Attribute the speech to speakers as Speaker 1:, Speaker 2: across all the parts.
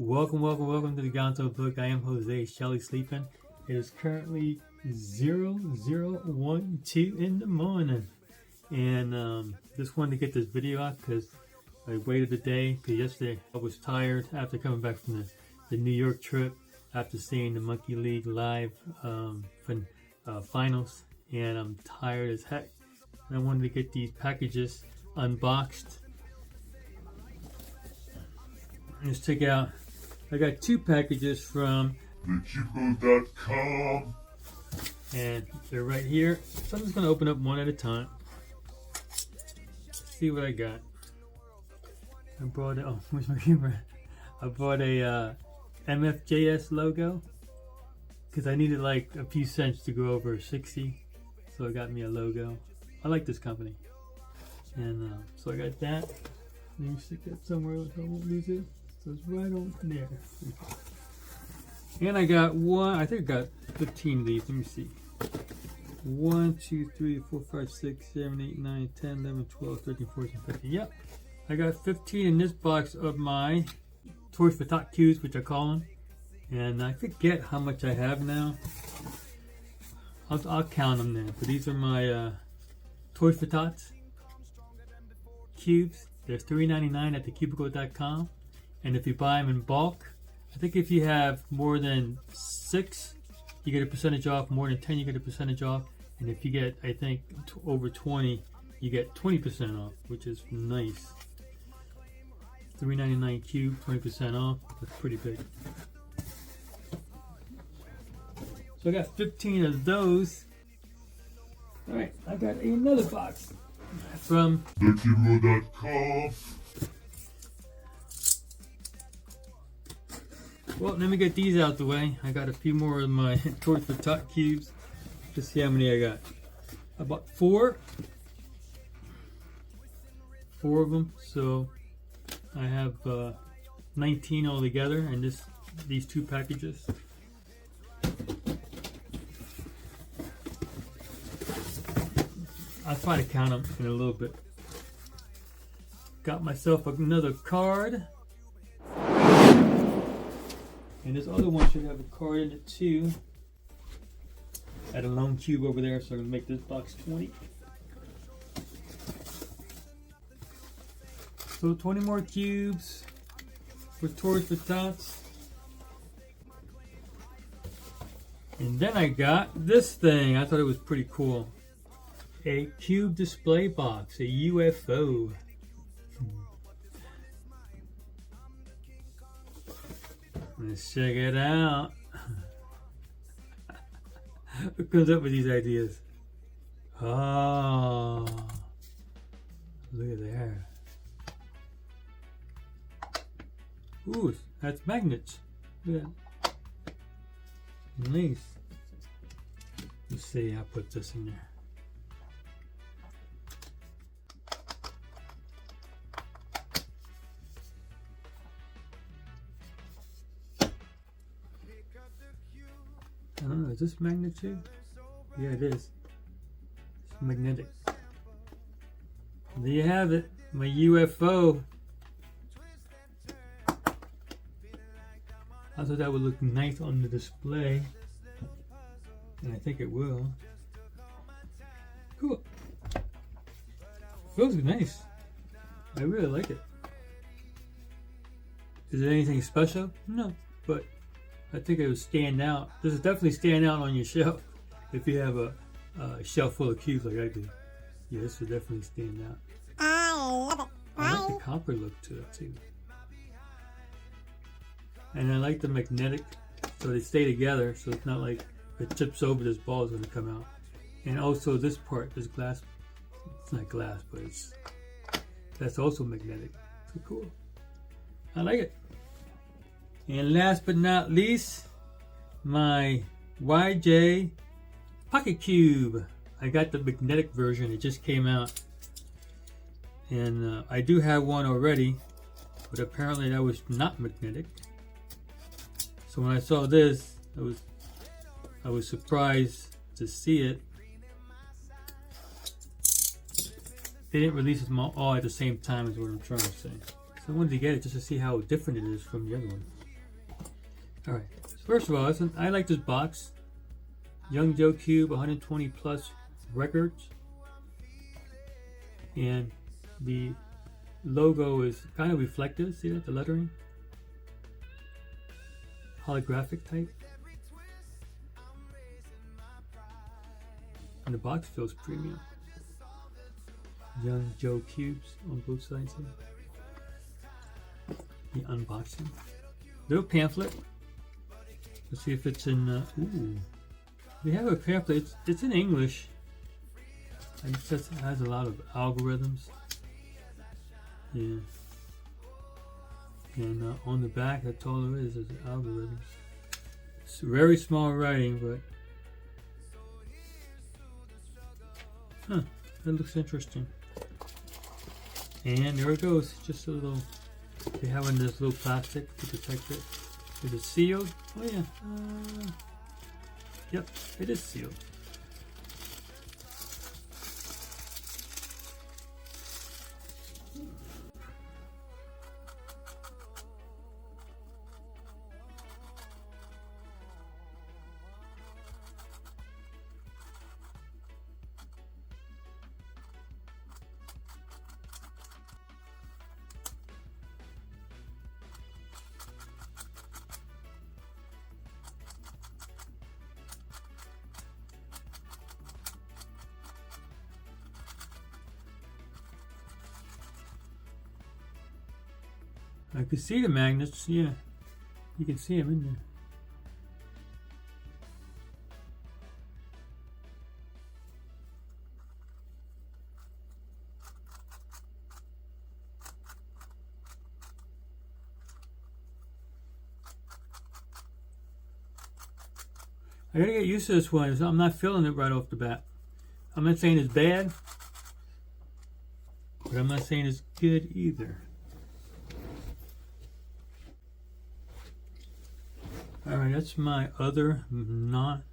Speaker 1: Welcome to the Gonzo Book. I am Jose. Shelly sleeping. It is currently 0012 in the morning, and just wanted to get this video out because I waited a day. Because yesterday I was tired after coming back from the New York trip after seeing the Monkey League live finals, and I'm tired as heck. And I wanted to get these packages unboxed. Let's check out. I got two packages from
Speaker 2: Cubicle.com,
Speaker 1: and they're right here. So I'm just gonna open up one at a time. Let's see what I got. I brought a, where's my camera? I bought a MFJS logo because I needed like a few cents to go over 60, so I got me a logo. I like this company, and so I got that. Let me stick that somewhere so I won't lose it. So it's right on there. And I got one, I think I got 15 of these. Let me see. 1, 2, 3, 4, 5, 6, 7, 8, 9, 10, 11, 12, 13, 14, 15. Yep. I got 15 in this box of my Toys for Tots Cubes, which I call them. And I forget how much I have now. I'll count them then. But these are my Toys for Tots Cubes. They're $3.99 at thecubicle.com. And if you buy them in bulk, I think if you have more than 6, you get a percentage off. More than 10, you get a percentage off. And if you get, I think, over 20, you get 20% off, which is nice. $3.99 cube, 20% off. That's pretty big. So I got 15 of those. All right, I got another box from
Speaker 2: thecubicle.com.
Speaker 1: Well, let me get these out the way. I got a few more of my Toys for Tots Cubes. Let's see how many I got. I bought 4. 4 of them. So I have 19 altogether in these 2 packages. I'll try to count them in a little bit. Got myself another card. And this other one should have a card in it too. Add a lone cube over there, so I'm gonna make this box 20. So 20 more cubes for Toys for Tots. And then I got this thing. I thought it was pretty cool. A cube display box, a UFO. Let's check it out. Who comes up with these ideas? Oh, look at there. Ooh, that's magnets. Look at that. Nice. Let's see, I'll put this in there. I don't know, is this magnet too? Yeah, it is. It's magnetic. There you have it, my UFO. I thought that would look nice on the display, and I think it will. Cool. Feels nice. I really like it. Is it anything special? No, but I think it would stand out. This is definitely stand out on your shelf if you have a shelf full of cubes like I do. Yeah, this would definitely stand out.
Speaker 3: I love it.
Speaker 1: I like the copper look to it too. And I like the magnetic, so they stay together, so it's not like if it tips over, this ball is going to come out. And also this part, this glass, it's not glass, but that's also magnetic. So cool. I like it. And last but not least, my YJ Pocket Cube. I got the magnetic version. It just came out. And I do have one already, but apparently that was not magnetic. So when I saw this, I was surprised to see it. They didn't release them all at the same time is what I'm trying to say. So I wanted to get it just to see how different it is from the other one. Alright, first of all, I like this box. Young Joe Cube, 120 plus records. And the logo is kind of reflective. See that? The lettering? Holographic type. And the box feels premium. Young Joe Cubes on both sides here. The unboxing. Little pamphlet. Let's see if it's in. Ooh, they have a pamphlet. It's in English. And it just has a lot of algorithms. Yeah. And on the back, that's all there is algorithms. It's very small writing, but that looks interesting. And there it goes. Just a little. They have in this little plastic to protect it. Is it sealed? Oh yeah. Yep, it is sealed. I could see the magnets, yeah. You can see them in there. I gotta get used to this one. I'm not feeling it right off the bat. I'm not saying it's bad, but I'm not saying it's good either. Alright, that's my other not.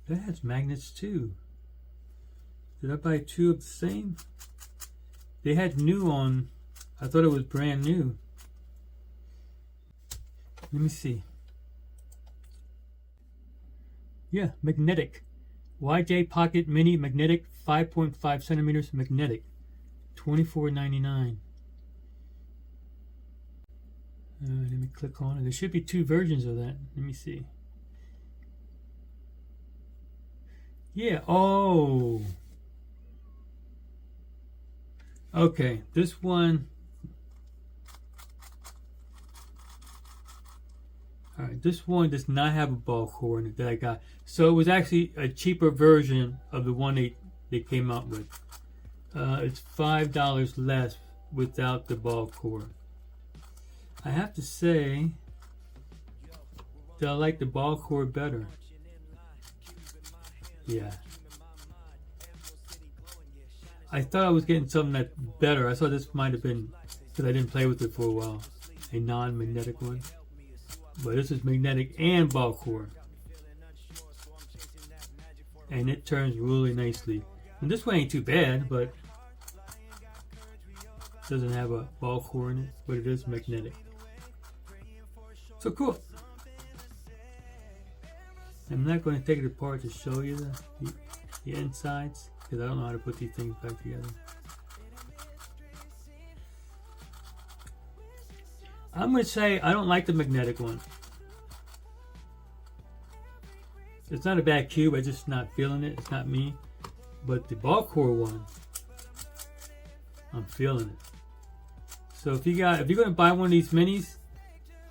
Speaker 1: That has magnets too. Did I buy two of the same? They had new on. I thought it was brand new. Let me see. Yeah, magnetic. YJ Pocket Mini Magnetic 5.5 centimeters magnetic. $24.99. Let me click on it. There should be two versions of that. Let me see. Yeah. Oh. Okay. This one. Alright. This one does not have a ball core in it that I got. So it was actually a cheaper version of the one they came out with. It's $5 less without the ball core. I have to say that I like the ball core better. Yeah. I thought I was getting something that's better. I thought this might have been, because I didn't play with it for a while, a non-magnetic one. But this is magnetic and ball core. And it turns really nicely. And this one ain't too bad, but doesn't have a ball core in it, but it is magnetic. So cool. I'm not going to take it apart to show you the insides, because I don't know how to put these things back together. I'm going to say I don't like the magnetic one. It's not a bad cube, I'm just not feeling it. It's not me. But the ball core one, I'm feeling it. So if you're going to buy one of these minis,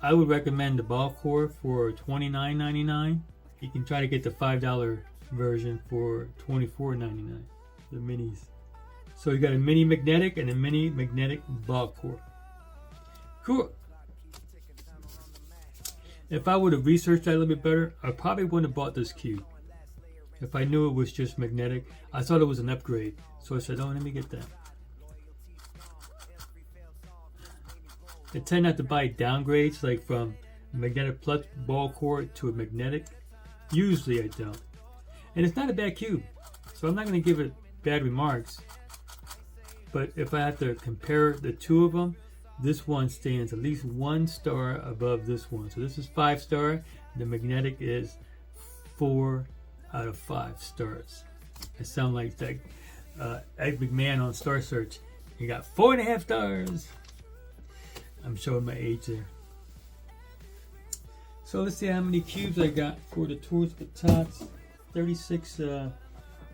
Speaker 1: I would recommend the ball core for $29.99. You can try to get the $5 version for $24.99. The minis. So you got a mini magnetic and a mini magnetic ball core. Cool. If I would have researched that a little bit better, I probably wouldn't have bought this cube. If I knew it was just magnetic, I thought it was an upgrade. So I said, oh, let me get that. I tend not to buy downgrades, like from magnetic plus ball core to a magnetic. Usually I don't. And it's not a bad cube. So I'm not going to give it bad remarks. But if I have to compare the two of them, this one stands at least 1 star above this one. So this is 5-star. The magnetic is 4 out of 5 stars. I sound like that Ed McMahon on Star Search. He got 4.5 stars. I'm showing my age there. So let's see how many cubes I got for the tours with Tots. 36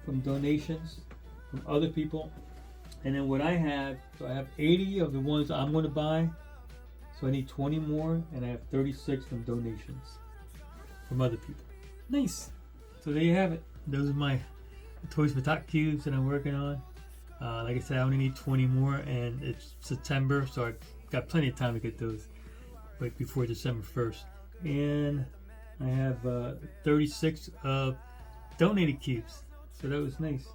Speaker 1: from donations from other people. And then what I have, so I have 80 of the ones I'm going to buy. So I need 20 more, and I have 36 from donations from other people. Nice. So there you have it. Those are my toys for Tots Cubes that I'm working on. Like I said, I only need 20 more, and it's September, so I've got plenty of time to get those, but before December 1st. And I have 36 of donated cubes, so that was nice.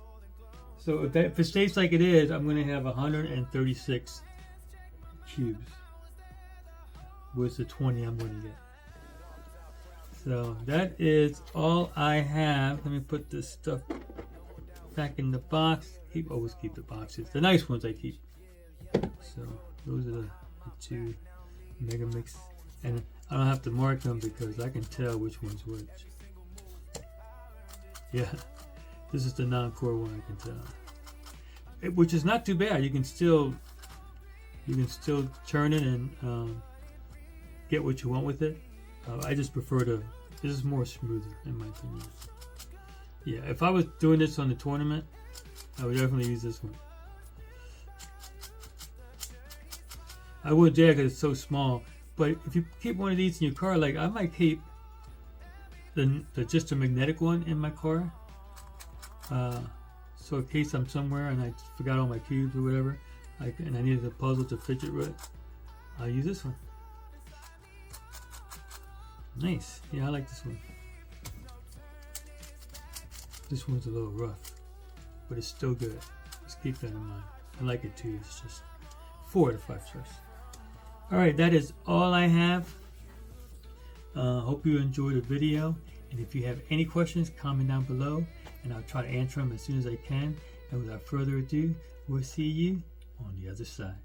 Speaker 1: So if it stays like it is, I'm going to have 136 cubes with the 20 I'm going to get. So that is all I have. Let me put this stuff back in the box. Always keep the boxes. The nice ones I keep. So those are the 2 Mega Mix. And I don't have to mark them because I can tell which one's which. Yeah. This is the non-core one, I can tell. Which is not too bad. You can still churn it and get what you want with it. I just prefer this is more smoother in my opinion. Yeah, if I was doing this on the tournament, I would definitely use this one. I would, yeah, because it's so small. But if you keep one of these in your car, like I might keep just a magnetic one in my car. So in case I'm somewhere and I forgot all my cubes or whatever, and I needed a puzzle to fidget with, I'll use this one. Nice. Yeah, I like this one. This one's a little rough, but it's still good. Just keep that in mind. I like it too. It's just 4 out of 5 stars. Alright, that is all I have. Hope you enjoyed the video. And if you have any questions, comment down below, and I'll try to answer them as soon as I can. And without further ado, we'll see you on the other side.